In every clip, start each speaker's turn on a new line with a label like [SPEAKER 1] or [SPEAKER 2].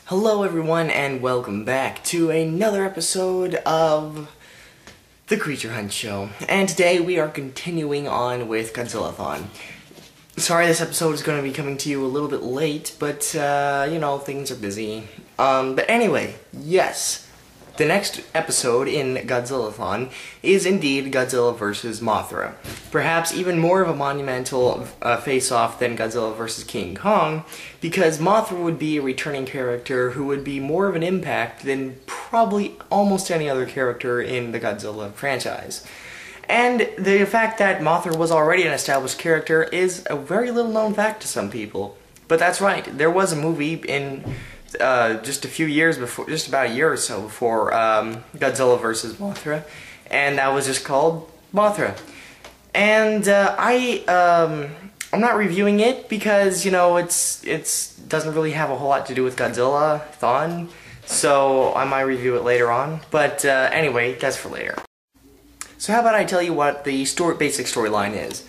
[SPEAKER 1] Hello everyone and welcome back to another episode of The Creature Hunt Show. And today we are continuing on with Godzilla-thon. Sorry this episode is going to be coming to you a little bit late, but you know, things are busy. But anyway, yes. The next episode in Godzilla-thon is indeed Godzilla vs. Mothra. Perhaps even more of a monumental face-off than Godzilla vs. King Kong, because Mothra would be a returning character who would be more of an impact than probably almost any other character in the Godzilla franchise. And the fact that Mothra was already an established character is a very little known fact to some people. But that's right, there was a movie in just a few years before, just about a year or so before Godzilla vs. Mothra, and that was just called Mothra. And I'm not reviewing it because, you know, it's doesn't really have a whole lot to do with Godzilla-thon, so I might review it later on. But anyway, that's for later. So how about I tell you what the basic storyline is?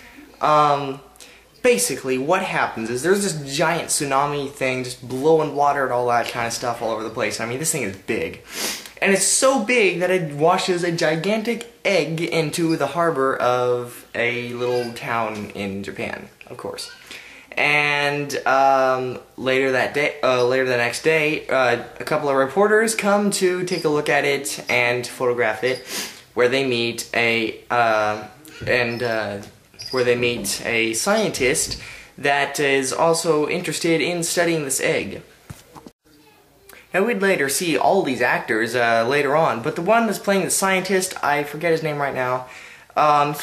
[SPEAKER 1] Basically, what happens is there's this giant tsunami thing just blowing water and all that kind of stuff all over the place. I mean, this thing is big. And it's so big that it washes a gigantic egg into the harbor of a little town in Japan, of course. And later the next day, a couple of reporters come to take a look at it and photograph it, where they meet a scientist that is also interested in studying this egg. Now we'd later see all these actors later on, but the one that's playing the scientist, I forget his name right now,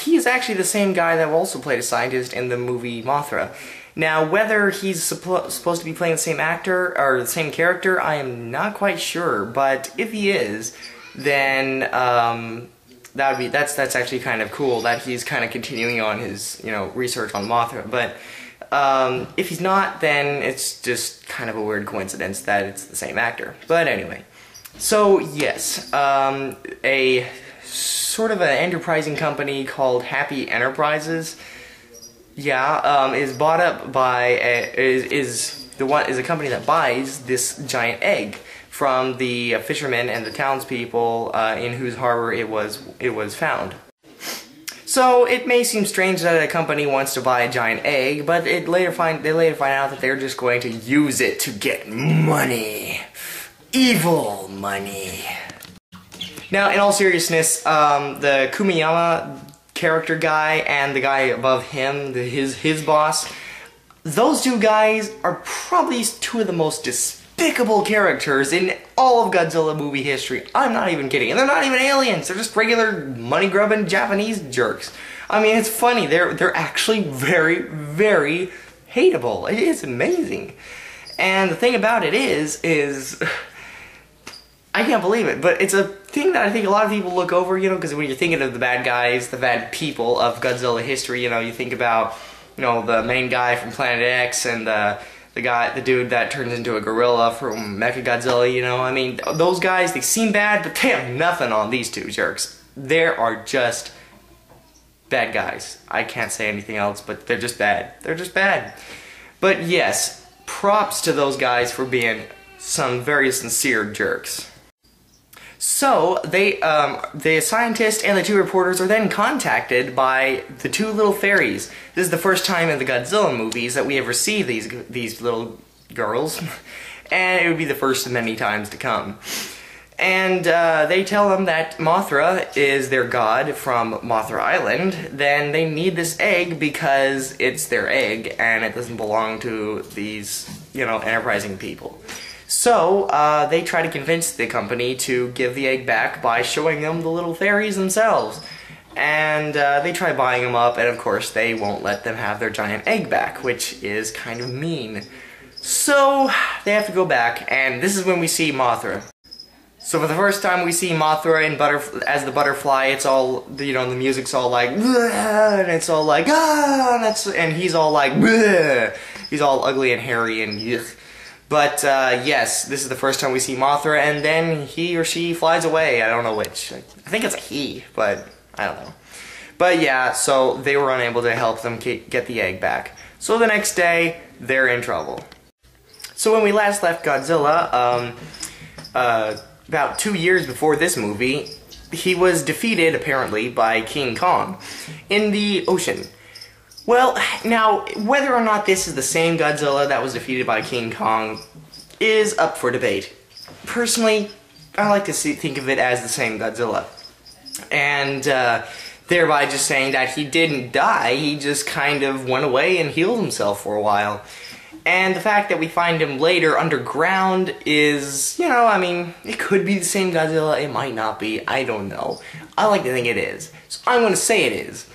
[SPEAKER 1] he is actually the same guy that also played a scientist in the movie Mothra. Now whether he's supposed to be playing the same actor, or the same character, I am not quite sure, but if he is, then that's actually kind of cool that he's kind of continuing on his, you know, research on Mothra. But if he's not, then it's just kind of a weird coincidence that it's the same actor. But anyway, so yes, a sort of an enterprising company called Happy Enterprises, is bought up by is a company that buys this giant egg from the fishermen and the townspeople in whose harbor it was found. So it may seem strange that a company wants to buy a giant egg, but they later find out that they're just going to use it to get money. Evil money. Now, in all seriousness, the Kumiyama character guy and the guy above him, his boss, those two guys are probably two of the most despicable characters in all of Godzilla movie history. I'm not even kidding. And they're not even aliens. They're just regular money-grubbing Japanese jerks. I mean, it's funny. They're actually very, very hateable. It is amazing. And the thing about it is I can't believe it, but it's a thing that I think a lot of people look over, you know, because when you're thinking of the bad guys, the bad people of Godzilla history, you know, you think about, you know, the main guy from Planet X and the dude that turns into a gorilla from Mechagodzilla, you know, I mean, those guys, they seem bad, but they have nothing on these two jerks. They are just bad guys. I can't say anything else, but they're just bad. They're just bad. But yes, props to those guys for being some very sincere jerks. So, the scientist and the two reporters are then contacted by the two little fairies. This is the first time in the Godzilla movies that we ever see these little girls, and it would be the first of many times to come. And they tell them that Mothra is their god from Mothra Island, then they need this egg because it's their egg, and it doesn't belong to these, you know, enterprising people. So, they try to convince the company to give the egg back by showing them the little fairies themselves. And they try buying them up, and of course they won't let them have their giant egg back, which is kind of mean. So, they have to go back, and this is when we see Mothra. So for the first time we see Mothra as the butterfly, it's all, you know, the music's all like, and it's all like, and he's all like, bleh. He's all ugly and hairy and yuck. But, yes, this is the first time we see Mothra, and then he or she flies away. I don't know which. I think it's a he, but I don't know. But, yeah, so they were unable to help them get the egg back. So the next day, they're in trouble. So when we last left Godzilla, about 2 years before this movie, he was defeated, apparently, by King Kong in the ocean. Well, now, whether or not this is the same Godzilla that was defeated by King Kong is up for debate. Personally, I like to think of it as the same Godzilla. And thereby just saying that he didn't die, he just kind of went away and healed himself for a while. And the fact that we find him later underground is, you know, I mean, it could be the same Godzilla, it might not be, I don't know. I like to think it is. So I'm going to say it is.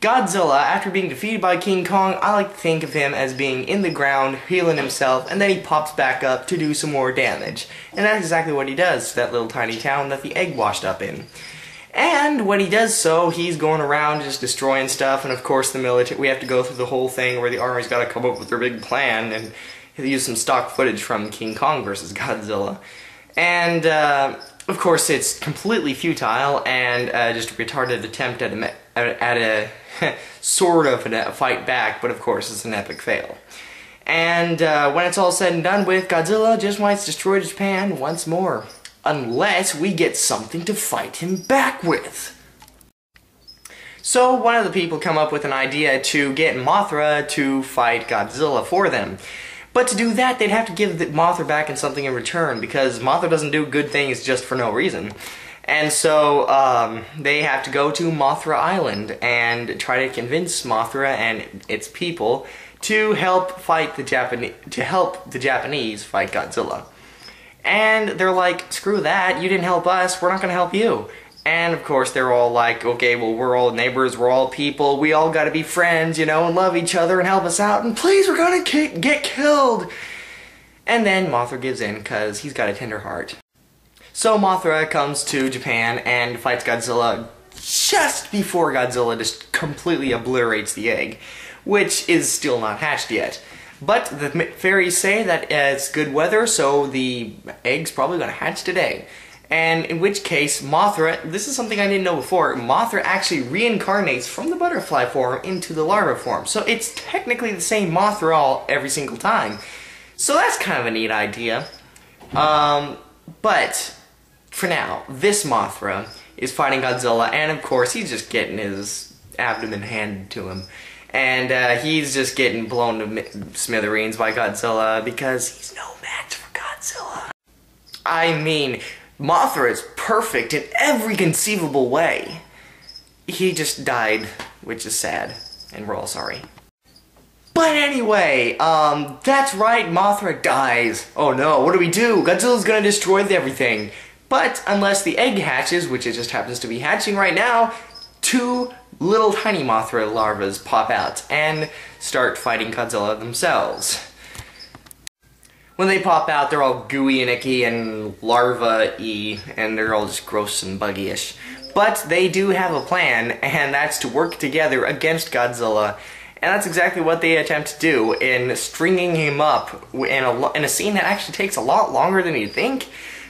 [SPEAKER 1] Godzilla, after being defeated by King Kong, I like to think of him as being in the ground, healing himself, and then he pops back up to do some more damage. And that's exactly what he does to that little tiny town that the egg washed up in. And when he does so, he's going around just destroying stuff, and of course the military, we have to go through the whole thing where the army's got to come up with their big plan, and use some stock footage from King Kong versus Godzilla. And, of course, it's completely futile, and just a retarded attempt at a sort of a fight back, but of course it's an epic fail. And when it's all said and done with, Godzilla just wants to destroy Japan once more. Unless we get something to fight him back with. So one of the people come up with an idea to get Mothra to fight Godzilla for them. But to do that, they'd have to give Mothra back and something in return, because Mothra doesn't do good things just for no reason. And so they have to go to Mothra Island and try to convince Mothra and its people to help fight the Japanese fight Godzilla. And they're like, screw that, you didn't help us, we're not gonna help you. And of course they're all like, okay, well we're all neighbors, we're all people, we all gotta be friends, you know, and love each other and help us out, and please, we're gonna get killed. And then Mothra gives in, cause he's got a tender heart. So Mothra comes to Japan and fights Godzilla just before Godzilla just completely obliterates the egg, which is still not hatched yet. But the fairies say that it's good weather, so the egg's probably going to hatch today. And in which case, Mothra, this is something I didn't know before, Mothra actually reincarnates from the butterfly form into the larva form. So it's technically the same Mothra every single time. So that's kind of a neat idea. But, for now, this Mothra is fighting Godzilla, and of course he's just getting his abdomen handed to him. And he's just getting blown to smithereens by Godzilla because he's no match for Godzilla. I mean, Mothra is perfect in every conceivable way. He just died, which is sad, and we're all sorry. But anyway, that's right, Mothra dies. Oh no, what do we do? Godzilla's gonna destroy everything. But unless the egg hatches, which it just happens to be hatching right now, 2 little tiny Mothra larvas pop out and start fighting Godzilla themselves. When they pop out, they're all gooey and icky and larva-y, and they're all just gross and buggy-ish. But they do have a plan, and that's to work together against Godzilla. And that's exactly what they attempt to do in stringing him up in a scene that actually takes a lot longer than you'd think.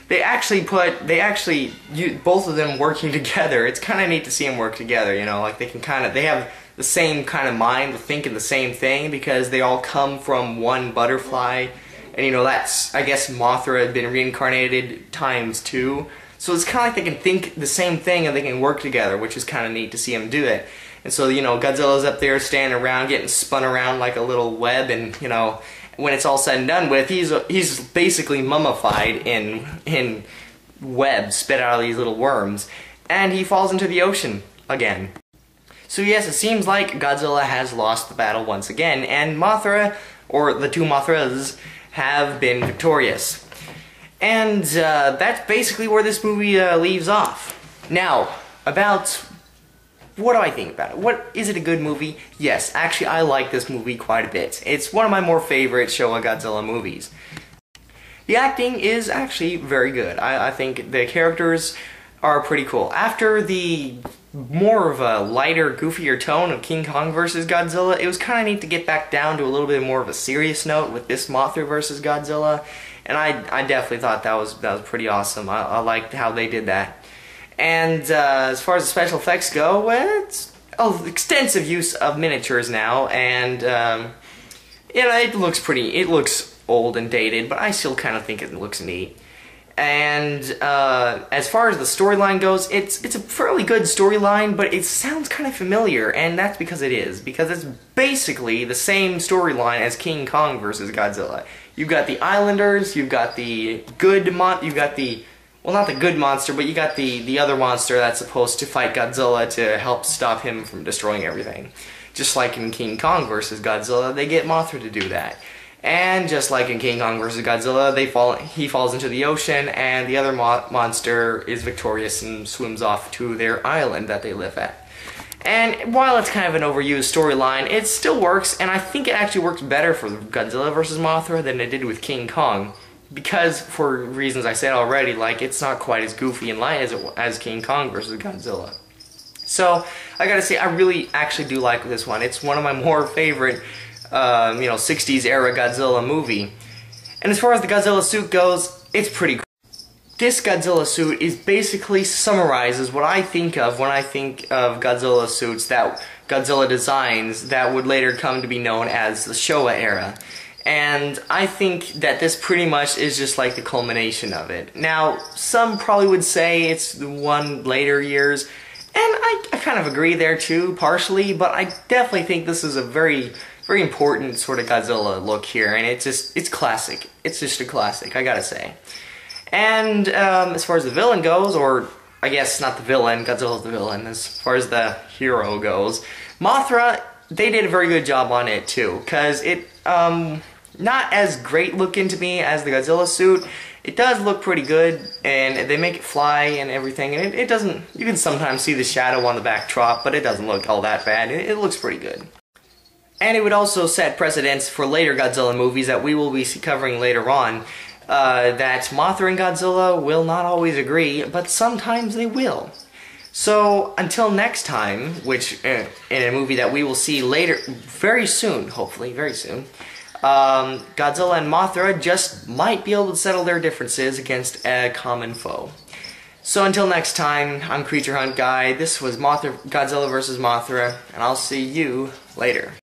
[SPEAKER 1] They actually both of them working together. It's kind of neat to see them work together, you know, like they have the same kind of mind, thinking the same thing, because they all come from one butterfly, and you know, that's, I guess Mothra had been reincarnated ×2, so it's kind of like they can think the same thing and they can work together, which is kind of neat to see them do it. And so, you know, Godzilla's up there standing around, getting spun around like a little web, and, you know, when it's all said and done with, he's basically mummified in webs spit out of these little worms, and he falls into the ocean again. So yes, it seems like Godzilla has lost the battle once again, and Mothra, or the 2 Mothras, have been victorious. And that's basically where this movie leaves off. Now, about what do I think about it? Is it a good movie? Yes, actually I like this movie quite a bit. It's one of my more favorite Showa Godzilla movies. The acting is actually very good. I think the characters are pretty cool. After the more of a lighter, goofier tone of King Kong vs. Godzilla, it was kind of neat to get back down to a little bit more of a serious note with this Mothra vs. Godzilla, and I definitely thought that was pretty awesome. I liked how they did that. And as far as the special effects go, well, it's extensive use of miniatures now, and you know, it looks old and dated, but I still kind of think it looks neat. And as far as the storyline goes, it's a fairly good storyline, but it sounds kind of familiar, and that's because it is. Because it's basically the same storyline as King Kong versus Godzilla. You've got the Islanders, you've got the well, not the good monster, but you got the other monster that's supposed to fight Godzilla to help stop him from destroying everything. Just like in King Kong versus Godzilla, they get Mothra to do that. And just like in King Kong vs. Godzilla, he falls into the ocean, and the other monster is victorious and swims off to their island that they live at. And while it's kind of an overused storyline, it still works, and I think it actually works better for Godzilla vs. Mothra than it did with King Kong. Because, for reasons I said already, like, it's not quite as goofy and light as King Kong vs. Godzilla. So, I gotta say, I really actually do like this one. It's one of my more favorite 60s era Godzilla movie. And as far as the Godzilla suit goes, it's pretty cool. This Godzilla suit basically summarizes what I think of when I think of Godzilla suits that Godzilla designs that would later come to be known as the Showa era. And I think that this pretty much is just like the culmination of it. Now, some probably would say it's the one later years, and I kind of agree there too, partially, but I definitely think this is a very important sort of Godzilla look here, and it's classic. It's just a classic, I gotta say. And as far as the villain goes, or I guess not the villain, Godzilla's the villain, as far as the hero goes, Mothra, they did a very good job on it too, because it, not as great looking to me as the Godzilla suit. It does look pretty good, and they make it fly and everything, and it doesn't, you can sometimes see the shadow on the backdrop, but it doesn't look all that bad. It looks pretty good. And it would also set precedents for later Godzilla movies that we will be covering later on, that Mothra and Godzilla will not always agree, but sometimes they will. So, until next time, which, in a movie that we will see later, very soon, hopefully, very soon, Godzilla and Mothra just might be able to settle their differences against a common foe. So until next time, I'm Creature Hunt Guy, this was Godzilla vs. Mothra, and I'll see you later.